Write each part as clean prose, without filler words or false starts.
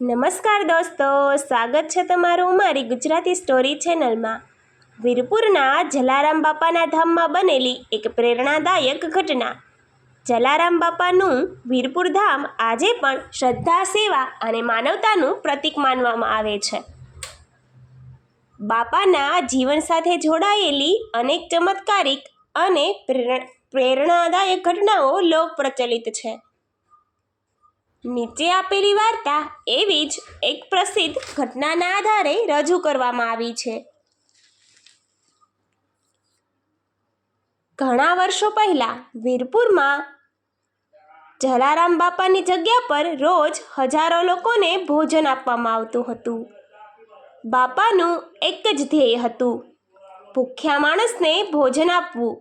નમસ્કાર દોસ્તો, સ્વાગત છે તમારું મારી ગુજરાતી સ્ટોરી ચેનલમાં। વીરપુરના જલારામ બાપાના ધામમાં બનેલી એક પ્રેરણાદાયક ઘટના। જલારામ બાપાનું વીરપુર ધામ આજે પણ શ્રદ્ધા, સેવા અને માનવતાનું પ્રતીક માનવામાં આવે છે। બાપાના જીવન સાથે જોડાયેલી અનેક ચમત્કારિક અને પ્રેરણાદાયક ઘટનાઓ લોક પ્રચલિત છે। નીચે આપેલી વાર્તા એવી જ એક પ્રસિદ્ધ ઘટનાના આધારે રજૂ કરવામાં આવી છે। ઘણા વર્ષો પહેલા વીરપુરમાં જલારામ બાપાની જગ્યા પર રોજ હજારો લોકોને ભોજન આપવામાં આવતું હતું। બાપાનું એક જ ધ્યેય હતું, ભૂખ્યા માણસને ભોજન આપવું।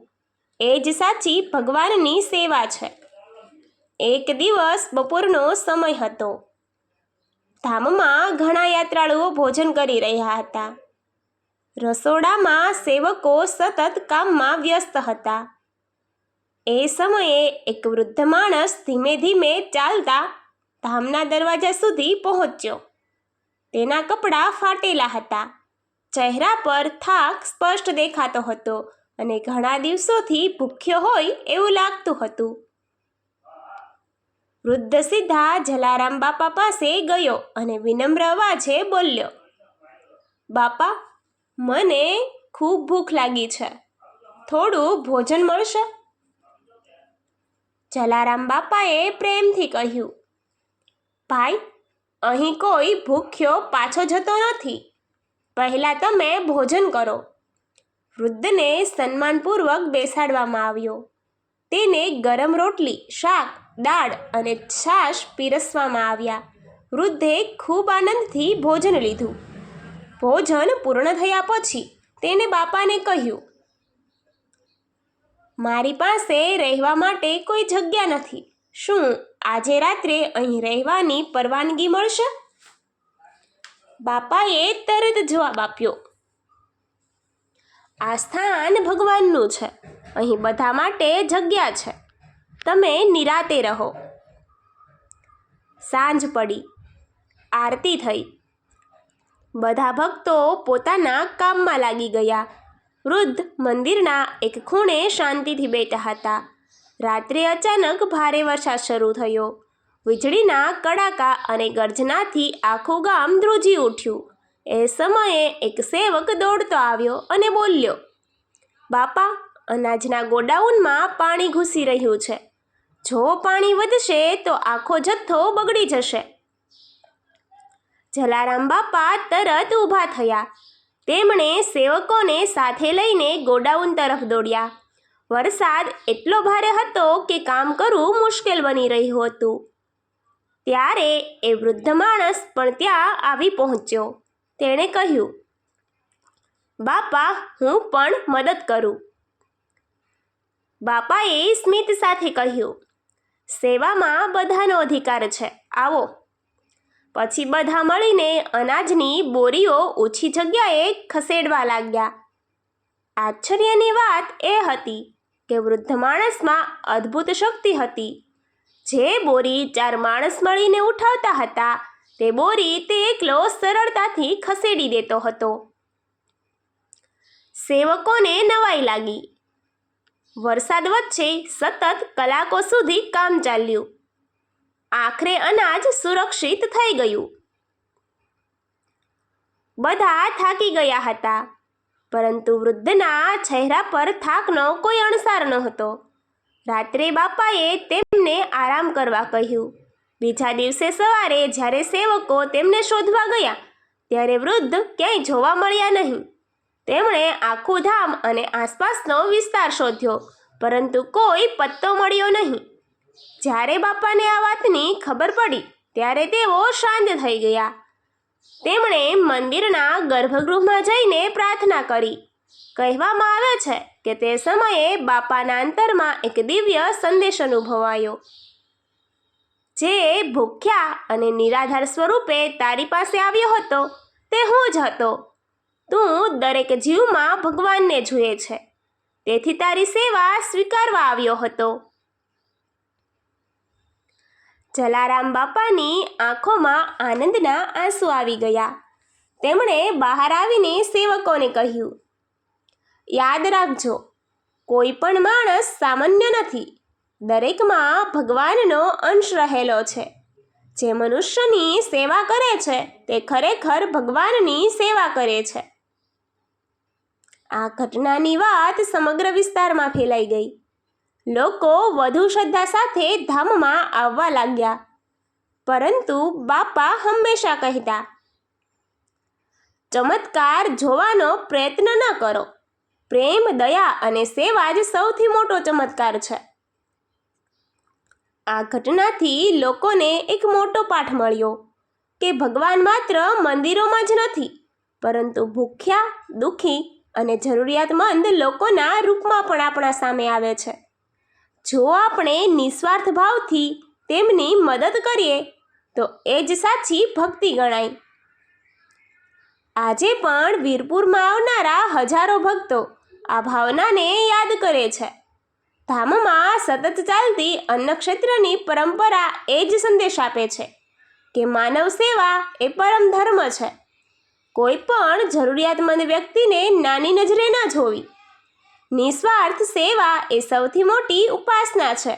એ જ સાચી ભગવાનની સેવા છે। એક દિવસ બપોરનો સમય હતો। ધામમાં ઘણા યાત્રાળુઓ ભોજન કરી રહ્યા હતા। રસોડામાં સેવકો સતત કામમાં વ્યસ્ત હતા। એ સમયે એક વૃદ્ધ માણસ ધીમે ધીમે ચાલતા ધામના દરવાજા સુધી પહોંચ્યો। તેના કપડાં ફાટેલા હતા, ચહેરા પર થાક સ્પષ્ટ દેખાતો હતો અને ઘણા દિવસોથી ભૂખ્યો હોય એવું લાગતું હતું। વૃદ્ધ સીધા જલારામ બાપા પાસે ગયો અને વિનમ્ર અવાજે બોલ્યો, બાપા, મને ખૂબ ભૂખ લાગી છે, થોડું ભોજન મળશે? જલારામ બાપાએ પ્રેમથી કહ્યું, ભાઈ, અહીં કોઈ ભૂખ્યો પાછો જતો નથી, પહેલાં તમે ભોજન કરો। વૃદ્ધને સન્માનપૂર્વક બેસાડવામાં આવ્યો। તેને ગરમ રોટલી, શાક, દાળ અને છાશ પીરસવામાં આવ્યા। વૃદ્ધે ખૂબ આનંદથી ભોજન લીધું। ભોજન પૂર્ણ થયા પછી તેણે બાપાને કહ્યું, મારી પાસે રહેવા માટે કોઈ જગ્યા નથી, શું આજે રાત્રે અહીં રહેવાની પરવાનગી મળશે? બાપાએ તરત જવાબ આપ્યો, આ સ્થાન ભગવાનનું છે, અહીં બધા માટે જગ્યા છે, તમે નિરાતે રહો। સાંજ પડી, આરતી થઈ, બધા ભક્તો પોતાના કામમાં લાગી ગયા। વૃદ્ધ મંદિરના એક ખૂણે શાંતિથી બેઠા હતા। રાત્રે અચાનક ભારે વરસાદ શરૂ થયો। વીજળીના કડાકા અને ગર્જનાથી આખું ગામ ધ્રુજી ઉઠ્યું। એ સમયે એક સેવક દોડતો આવ્યો અને બોલ્યો, બાપા, અનાજના ગોડાઉનમાં પાણી ઘૂસી રહ્યું છે, જો પાણી વધશે તો આખો જથ્થો બગડી જશે। જલારામ બાપા તરત ઊભા થયા। તેમણે સેવકોને સાથે લઈને ગોડાઉન તરફ દોડ્યા। વરસાદ એટલો ભારે હતો કે કામ કરવું મુશ્કેલ બની રહ્યું હતું। ત્યારે એ વૃદ્ધ માણસ પણ ત્યાં આવી પહોંચ્યો। તેણે કહ્યું, બાપા, હું પણ મદદ કરું। બાપાએ સ્મિત સાથે કહ્યું, સેવામાં બધાનો અધિકાર છે, આવો। પછી બધા મળીને અનાજની બોરીઓ ઓછી જગ્યાએ ખસેડવા લાગ્યા। આશ્ચર્યની વાત એ હતી કે વૃદ્ધ માણસમાં અદ્ભુત શક્તિ હતી। જે બોરી 4 માણસ મળીને ઉઠાવતા હતા, તે બોરી તે એકલો સરળતાથી ખસેડી દેતો હતો। સેવકોને નવાઈ લાગી। વરસાદ વચ્ચે સતત કલાકો સુધી કામ ચાલ્યું। આખરે અનાજ સુરક્ષિત થઈ ગયું। બધા થાકી ગયા હતા, પરંતુ વૃદ્ધના ચહેરા પર થાકનો કોઈ અણસાર નહોતો। રાત્રે બાપાએ તેમને આરામ કરવા કહ્યું। બીજા દિવસે સવારે જ્યારે સેવકો તેમને શોધવા ગયા, ત્યારે વૃદ્ધ ક્યાંય જોવા મળ્યા નહીં। તેમણે આખું ધામ અને આસપાસનો વિસ્તાર શોધ્યો, પરંતુ કોઈ પત્તો મળ્યો નહીં। જ્યારે બાપાને આ વાતની ખબર પડી, ત્યારે તેઓ શાંત થઈ ગયા। તેમણે મંદિરના ગર્ભગૃહમાં જઈને પ્રાર્થના કરી। કહેવામાં આવે છે કે તે સમયે બાપાના અંતરમાં એક દિવ્ય સંદેશ અનુભવાયો, જે ભૂખ્યા અને નિરાધાર સ્વરૂપે તારી પાસે આવ્યો હતો, તે હું જ હતો। તું દરેક જીવમાં ભગવાનને જુએ છે, તેથી તારી સેવા સ્વીકારવા આવ્યો હતો। જલારામ બાપાની આંખોમાં આનંદના આંસુ આવી ગયા. તેમણે બહાર આવીને સેવકોને કહ્યું, યાદ રાખજો, કોઈ પણ માણસ સામાન્ય નથી. દરેકમાં ભગવાનનો અંશ રહેલો છે. જે મનુષ્યની સેવા કરે છે તે ખરેખર ભગવાનની સેવા કરે છે. આ ઘટનાની વાત સમગ્ર વિસ્તારમાં ફેલાઈ ગઈ. લોકો વધુ શ્રદ્ધા સાથે ધામમાં આવવા લાગ્યા. પરંતુ બાપા હંમેશા કહેતા, ચમત્કાર જોવાનો પ્રયત્ન ન કરો. પ્રેમ, દયા અને સેવા જ સૌથી મોટો ચમત્કાર છે. આ ઘટનાથી લોકોને એક મોટો પાઠ મળ્યો કે ભગવાન માત્ર મંદિરોમાં જ નથી, પરંતુ ભૂખ્યા, દુઃખી અને જરૂરિયાતમંદ લોકોના રૂપમાં પણ આપણા સામે આવે છે. જો આપણે નિસ્વાર્થ ભાવથી તેમની મદદ કરીએ તો એ જ સાચી ભક્તિ ગણાય. આજે પણ વીરપુરમાં આવનારા હજારો ભક્તો આ ભાવનાને યાદ કરે છે. ધામમાં સતત ચાલતી અન્નક્ષેત્રની પરંપરા એ જ સંદેશ આપે છે કે માનવ સેવા એ પરમ ધર્મ છે. કોઈ પણ જરૂરિયાતમંદ વ્યક્તિને નાની નજરે ન જોવી. નિસ્વાર્થ સેવા એ સૌથી મોટી ઉપાસના છે.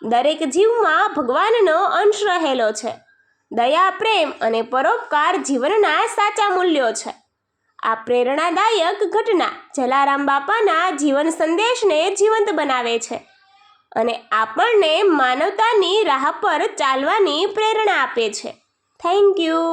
દરેક જીવમાં ભગવાનનો અંશ રહેલો છે. દયા, પ્રેમ અને પરોપકાર જીવનના સાચા મૂલ્યો છે. આ પ્રેરણાદાયક ઘટના જલારામ બાપાના જીવન સંદેશને જીવંત બનાવે છે અને આપણને માનવતાની રાહ પર ચાલવાની પ્રેરણા આપે છે. Thank you.